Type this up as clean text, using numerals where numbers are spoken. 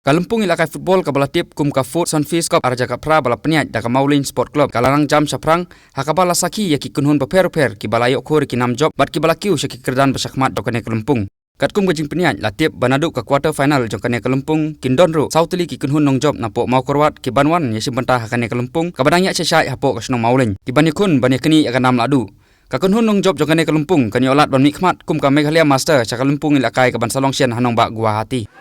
Kalumpung ilakai football kabala tip kum ka foot sunfish kop arja ka pra bala peniat da ka Maulin Sport Club kalarang jam saprang hakabala saki ya ki kunhun paper ki bala yok khor ki nam job bat ki bala kiu syaki kerdan basakmat dokane Kalumpung. Kat kum gajing peniat la tip banaduk ka quarter final jongkane Kalumpung kindon ru sautli ki kunhun nong job napok mau korwat ki banwan ya simbantah hakane Kalumpung kabadangnya cesai hapok ka snong Maulin. Ki bani kun bani keni akan nam ladu. Ka kunhun nong job jongkane Kalumpung kani olat ban mikmat kum ka Meghalaya Master cha Kalumpung ilakai ka ban Salong Sian hanong ba Guwahati.